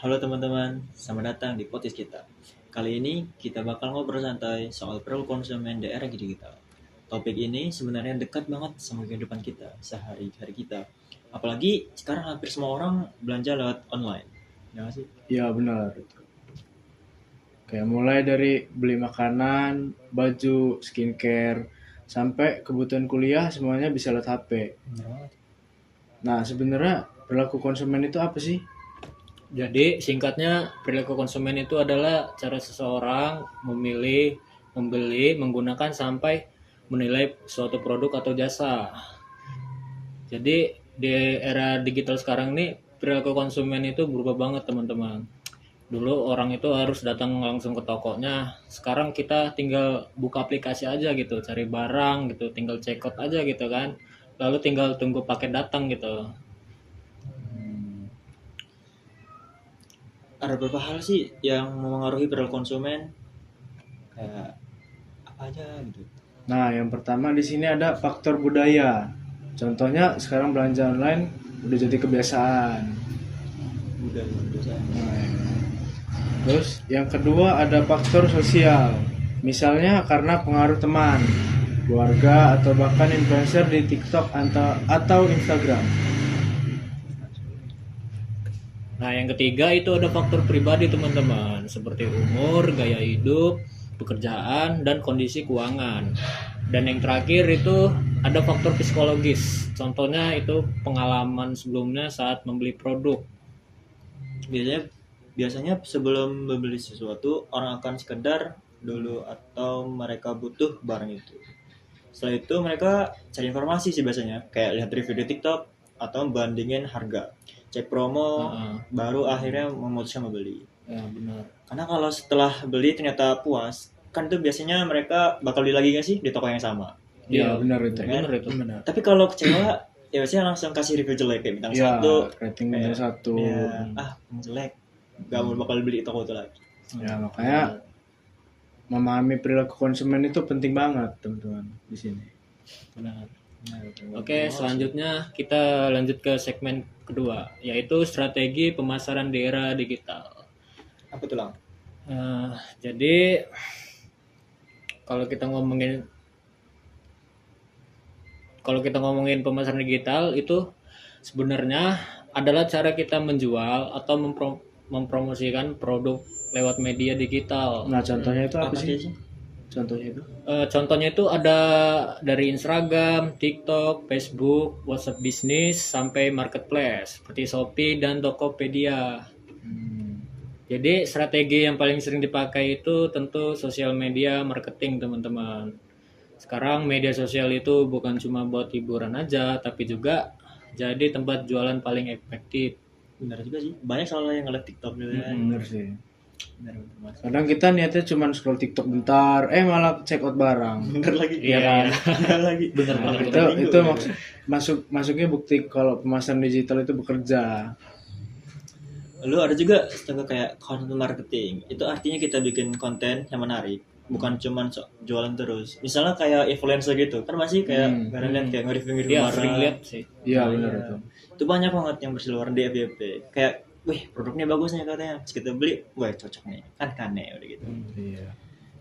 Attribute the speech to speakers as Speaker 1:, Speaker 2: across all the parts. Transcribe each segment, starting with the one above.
Speaker 1: Halo teman-teman, selamat datang di podcast kita. Kali ini kita bakal ngobrol santai soal perilaku konsumen di era digital. Topik ini sebenarnya dekat banget sama kehidupan kita sehari-hari kita. Apalagi sekarang hampir semua orang belanja lewat online. Ya nggak sih?
Speaker 2: Iya benar. Kayak mulai dari beli makanan, baju, skincare, sampai kebutuhan kuliah semuanya bisa lewat HP.
Speaker 1: Bener banget.
Speaker 2: Nah sebenarnya perilaku konsumen itu apa sih?
Speaker 3: Jadi singkatnya perilaku konsumen itu adalah cara seseorang memilih, membeli, menggunakan sampai menilai suatu produk atau jasa. Jadi di era digital sekarang ini perilaku konsumen itu berubah banget teman-teman. Dulu orang itu harus datang langsung ke tokonya. Sekarang kita tinggal buka aplikasi aja gitu, cari barang gitu, tinggal check out aja gitu kan. Lalu tinggal tunggu paket datang gitu.
Speaker 1: Ada beberapa hal sih yang memengaruhi perilaku konsumen kayak apa aja gitu.
Speaker 2: Nah yang pertama di sini ada faktor budaya. Contohnya sekarang belanja online udah jadi kebiasaan.
Speaker 1: Budaya biasanya.
Speaker 2: Nah, terus yang kedua ada faktor sosial. Misalnya karena pengaruh teman, keluarga atau bahkan influencer di TikTok atau Instagram.
Speaker 3: Nah, yang ketiga itu ada faktor pribadi teman-teman, seperti umur, gaya hidup, pekerjaan, dan kondisi keuangan. Dan yang terakhir itu ada faktor psikologis. Contohnya itu pengalaman sebelumnya saat membeli produk.
Speaker 1: Biasanya biasanya sebelum membeli sesuatu orang akan sekedar dulu atau mereka butuh barang itu. Setelah itu mereka cari informasi sih biasanya, kayak lihat review di TikTok atau bandingin harga, cek promo,
Speaker 3: Heeh.
Speaker 1: baru akhirnya memutuskan membeli.
Speaker 3: Ya, benar.
Speaker 1: Karena kalau setelah beli ternyata puas, kan itu biasanya mereka bakal beli lagi nggak sih di toko yang sama.
Speaker 2: Iya benar itu.
Speaker 1: Benar.
Speaker 3: Benar itu.
Speaker 2: Benar.
Speaker 1: Tapi kalau kecewa, ya biasanya langsung kasih review jelek kayak bintang
Speaker 2: Iya,
Speaker 1: satu,
Speaker 2: rating
Speaker 1: kayak,
Speaker 2: bintang 1.
Speaker 1: ya, jelek, nggak mau bakal beli di toko itu lagi.
Speaker 2: Ya makanya memahami perilaku konsumen itu penting banget teman-teman di sini.
Speaker 3: Benar. Oke, selanjutnya kita lanjut ke segmen kedua, yaitu strategi pemasaran di era digital.
Speaker 1: Apa tuh Lang?
Speaker 3: Jadi kalau kita ngomongin pemasaran digital itu sebenarnya adalah cara kita menjual atau mempromosikan produk lewat media digital.
Speaker 2: Nah contohnya itu apa
Speaker 1: Apa
Speaker 2: sih?
Speaker 1: sih?
Speaker 2: Contohnya itu?
Speaker 3: Contohnya itu ada dari Instagram, TikTok, Facebook, WhatsApp bisnis sampai marketplace seperti Shopee dan Tokopedia. Jadi strategi yang paling sering dipakai itu tentu sosial media marketing teman-teman. Sekarang media sosial itu bukan cuma buat hiburan aja, tapi juga jadi tempat jualan paling efektif.
Speaker 1: Benar juga sih. Banyak soalnya yang ngeliat TikTok gitu kan.
Speaker 2: Bener sih.
Speaker 1: Benar, benar.
Speaker 2: Kadang kita niatnya cuma scroll TikTok bentar, malah check out barang.
Speaker 1: Bener lagi.
Speaker 3: Iya kan?
Speaker 1: Bener lagi.
Speaker 3: Bener
Speaker 2: Nah,
Speaker 3: banget.
Speaker 2: itu masuknya bukti kalau pemasaran digital itu bekerja.
Speaker 1: Lalu ada juga setengah kayak content marketing. Itu artinya kita bikin konten yang menarik, bukan cuman jualan terus. Misalnya kayak influencer gitu, kan masih kayak kalian lihat kayak nge-review
Speaker 3: Iya,
Speaker 1: barang.
Speaker 3: sering lihat sih.
Speaker 2: Iya benar itu.
Speaker 1: Itu banyak banget yang bersiluaran di FYP. Kayak, wih produknya bagus nih katanya. Terus kita beli, wah cocok nih. Kan kane udah gitu.
Speaker 2: Iya.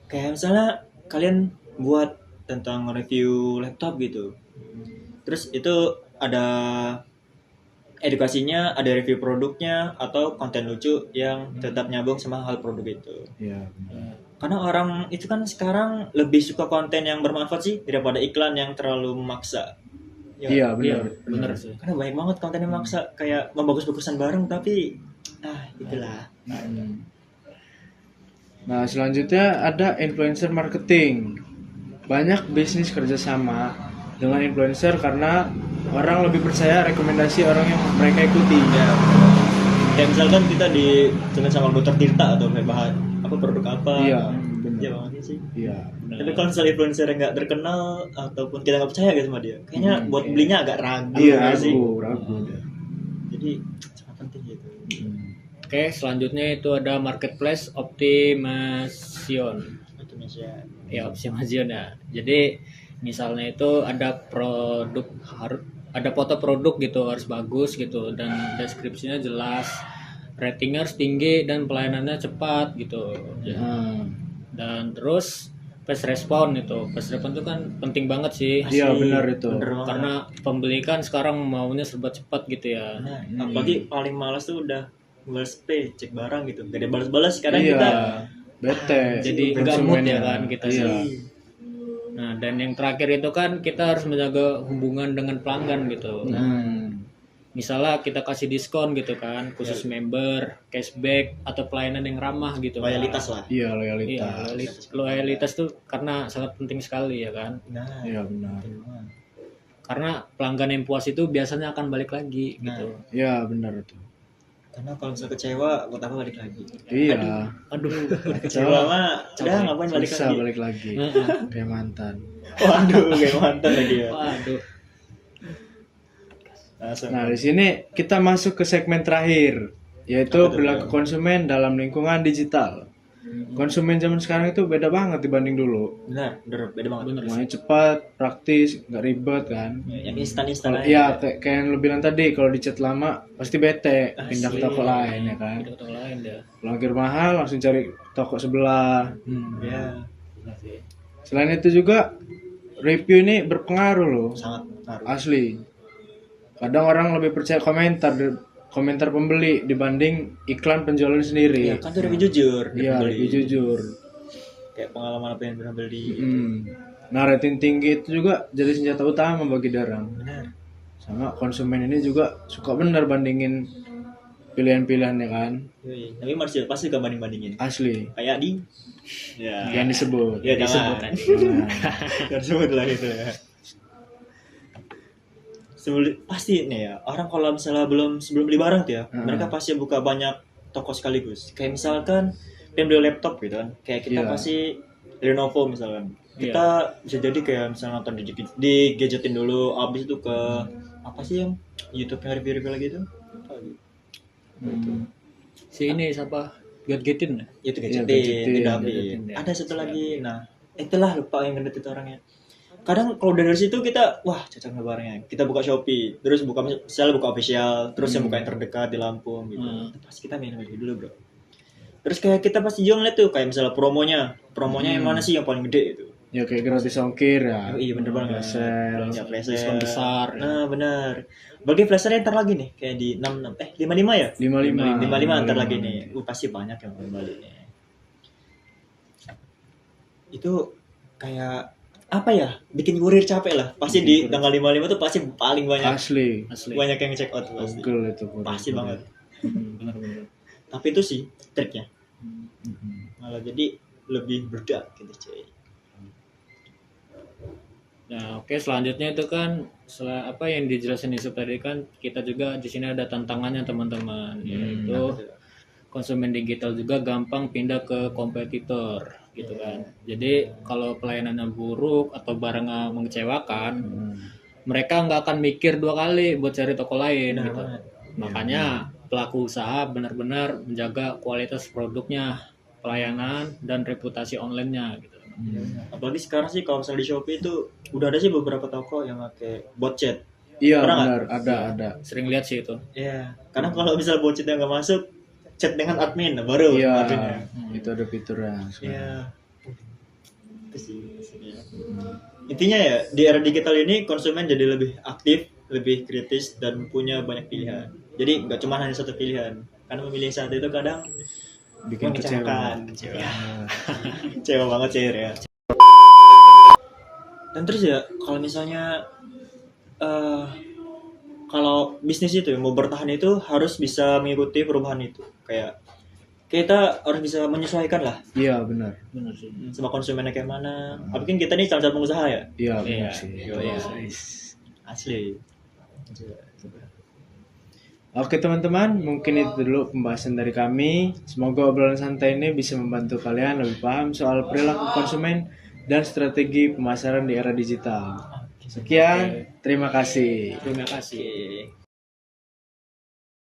Speaker 1: Kayak misalnya kalian buat tentang review laptop gitu. Terus itu ada edukasinya, ada review produknya atau konten lucu yang tetap nyambung sama hal produk itu.
Speaker 2: Iya. Benar.
Speaker 1: Karena orang itu kan sekarang lebih suka konten yang bermanfaat sih daripada iklan yang terlalu memaksa. Ya,
Speaker 2: Iya
Speaker 3: Iya,
Speaker 2: benar.
Speaker 3: bener sih.
Speaker 1: karena banyak banget konten yang memaksa kayak membagus-bagusan bareng tapi itulah.
Speaker 2: Nah selanjutnya ada influencer marketing. Banyak bisnis kerjasama dengan influencer karena orang lebih percaya rekomendasi orang yang mereka ikuti.
Speaker 1: Ya. Kayak misalkan kita ditulis sama dokter Tirta atau kayak bahan apa produk apa.
Speaker 2: Iya,
Speaker 1: Ya
Speaker 2: benar.
Speaker 1: banget sih.
Speaker 2: Iya.
Speaker 1: Tapi kalau misalnya influencer yang nggak terkenal ataupun kita nggak percaya gitu sama dia, kayaknya buat
Speaker 2: iya.
Speaker 1: belinya agak ragu
Speaker 2: Iya
Speaker 1: nggak sih.
Speaker 2: ragu.
Speaker 1: Jadi sangat penting gitu.
Speaker 3: Oke, selanjutnya itu ada marketplace optimation.
Speaker 1: Indonesia.
Speaker 3: Ya, optimation ya. Jadi misalnya itu ada ada foto produk gitu harus bagus gitu dan deskripsinya jelas. ratingnya harus tinggi dan pelayanannya cepat gitu.
Speaker 2: Hmm.
Speaker 3: Dan terus fast respon itu. Fast respon itu kan penting banget sih.
Speaker 2: Iya benar itu.
Speaker 1: Bener banget.
Speaker 3: Karena pembeli kan sekarang maunya serba cepat gitu ya.
Speaker 1: Nah, apalagi paling malas tuh udah balas pay, cek barang gitu. Gak ada balas-balas kadang
Speaker 2: Iya.
Speaker 1: kita.
Speaker 2: Bete.
Speaker 3: Jadi nggak mood
Speaker 2: konsumennya.
Speaker 3: ya kan kita
Speaker 2: Iya.
Speaker 3: sih. Nah, dan yang terakhir itu kan kita harus menjaga hubungan dengan pelanggan gitu. Misalnya kita kasih diskon gitu kan, khusus member, cashback atau pelayanan yang ramah gitu.
Speaker 1: Loyalitas lah.
Speaker 2: Iya
Speaker 3: Iya,
Speaker 2: loyalitas.
Speaker 3: loyalitas tuh karena sangat penting sekali ya kan.
Speaker 1: Nah,
Speaker 2: Iya benar.
Speaker 3: Karena pelanggan yang puas itu biasanya akan balik lagi gitu.
Speaker 2: Iya benar itu.
Speaker 1: karena kalau misalnya kecewa, buat apa balik lagi?
Speaker 2: Iya.
Speaker 3: Aduh.
Speaker 1: Kecewa mah, udah ngapain balik
Speaker 2: Susah
Speaker 1: lagi?
Speaker 2: balik lagi. Kayak mantan.
Speaker 1: Waduh, kayak mantan lagi ya.
Speaker 3: Waduh.
Speaker 1: Langsung.
Speaker 2: Nah, di sini kita masuk ke segmen terakhir, yaitu
Speaker 1: Apa tuh,
Speaker 2: perilaku
Speaker 1: Bang?
Speaker 2: konsumen dalam lingkungan digital. Konsumen zaman sekarang itu beda banget dibanding dulu.
Speaker 1: Benar, beda banget.
Speaker 2: Semuanya cepat, praktis, nggak ribet kan.
Speaker 1: Yang instan-instan
Speaker 2: Kalau
Speaker 1: aja.
Speaker 2: iya kayak yang lu bilang tadi, kalau di chat lama pasti bete, pindah ke
Speaker 1: Asli.
Speaker 2: toko lain ya kan.
Speaker 3: Ada toko lain dah.
Speaker 2: Pelanggar mahal langsung cari toko sebelah.
Speaker 1: Ya,
Speaker 2: Selain itu juga review ini berpengaruh loh,
Speaker 1: sangat ngaruh.
Speaker 2: asli. Kadang orang lebih percaya komentar pembeli dibanding iklan penjualan sendiri.
Speaker 1: Ya, kan tuh lebih jujur.
Speaker 2: Iya,
Speaker 1: beli.
Speaker 2: lebih jujur.
Speaker 1: Kayak pengalaman apa yang pernah beli.
Speaker 2: Nah, rating tinggi itu juga jadi senjata utama bagi Darang.
Speaker 1: Benar.
Speaker 2: Sama konsumen ini juga suka benar bandingin pilihan-pilihannya kan.
Speaker 1: Yoi. Tapi masih pasti gak banding-bandingin.
Speaker 2: Asli.
Speaker 1: Kayak di. Ya.
Speaker 2: Yang disebut.
Speaker 1: Ya disebut.
Speaker 3: Jangan.
Speaker 1: Jangan sebut lah itu ya. Pasti nih ya, orang kalau misalnya sebelum beli barang tuh ya, mereka pasti buka banyak toko sekaligus. Kayak misalkan pengen beli laptop gitu kan, kayak kita
Speaker 2: Iya.
Speaker 1: pasti Lenovo misalkan. Kita bisa jadi kayak misalnya nonton di gadgetin dulu, abis itu ke apa sih yang YouTube yang review-review lagi itu? Apa lagi?
Speaker 3: Si ini siapa? Gadgetin ya?
Speaker 1: Itu
Speaker 2: Iya,
Speaker 1: gadgetin,
Speaker 2: gadgetin,
Speaker 1: tidak
Speaker 3: gadgetin, ya.
Speaker 1: ada satu lagi. Nah, itulah lupa yang gendut itu orangnya. Kadang kalau dari situ kita wah cocok nih barangnya, kita buka Shopee, terus misalnya buka official, terus yang buka yang terdekat di Lampung gitu. Itu pasti kita main dulu bro. Terus kayak kita pasti juga ngeliat tuh kayak misalnya promonya yang mana sih yang paling gede itu.
Speaker 2: Ya kayak gratis ongkir ya.
Speaker 1: Oh, iya bener banget.
Speaker 2: Sale.
Speaker 1: Ya, flash
Speaker 3: diskon
Speaker 1: sale.
Speaker 3: besar.
Speaker 1: Nah benar. Bagi flash sale ntar lagi nih kayak di 55 ya. 55 ntar lagi nih. Pasti banyak yang kembali nih. Itu kayak apa ya, bikin kurir capek lah pasti di tanggal 55 tuh pasti paling banyak
Speaker 2: Asli.
Speaker 3: Asli.
Speaker 1: yang check out tuh pasti
Speaker 2: Pegel itu.
Speaker 1: pasti banget.
Speaker 3: Benar-benar.
Speaker 1: Tapi itu sih triknya malah jadi lebih berdak gitu cuy.
Speaker 3: Nah, oke, selanjutnya itu kan apa yang dijelasin Yusuf tadi kan kita juga di sini ada tantangannya teman-teman, yaitu konsumen digital juga gampang pindah ke kompetitor gitu kan. Jadi kalau pelayanannya buruk atau barangnya mengecewakan, mereka nggak akan mikir dua kali buat cari toko lain gitu. Makanya pelaku usaha benar-benar menjaga kualitas produknya, pelayanan dan reputasi online-nya gitu.
Speaker 1: Apalagi sekarang sih kalau misalnya di Shopee itu udah ada sih beberapa toko yang pakai bot chat.
Speaker 2: Iya
Speaker 1: Pernah
Speaker 2: benar, ada.
Speaker 3: Sering lihat sih itu.
Speaker 1: Iya, karena kalau misalnya bot chatnya nggak masuk, chat dengan admin baru
Speaker 2: Iya.
Speaker 1: adminnya.
Speaker 2: Itu ada fiturnya.
Speaker 1: Iya. Itu sih maksudnya. Intinya ya di era digital ini konsumen jadi lebih aktif, lebih kritis dan punya banyak pilihan. Jadi nggak cuma hanya satu pilihan. Karena memilih saat itu kadang
Speaker 2: Bikin kecewa.
Speaker 1: mengecewakan. Ya. Kecewa banget sih ya. Dan terus ya kalau misalnya kalau bisnis itu ya, mau bertahan itu harus bisa mengikuti perubahan itu. Kayak kita harus bisa menyesuaikan lah
Speaker 2: Iya benar.
Speaker 3: Benar sih.
Speaker 1: sama konsumennya kayak mana. Apalagi kan kita nih salah satu pengusaha ya.
Speaker 2: Iya
Speaker 3: Iya.
Speaker 2: benar sih.
Speaker 1: Asli.
Speaker 2: Oke teman-teman, mungkin itu dulu pembahasan dari kami. Semoga obrolan santai ini bisa membantu kalian lebih paham soal perilaku konsumen dan strategi pemasaran di era digital. Sekian, terima kasih.
Speaker 3: Terima kasih.
Speaker 1: Oke.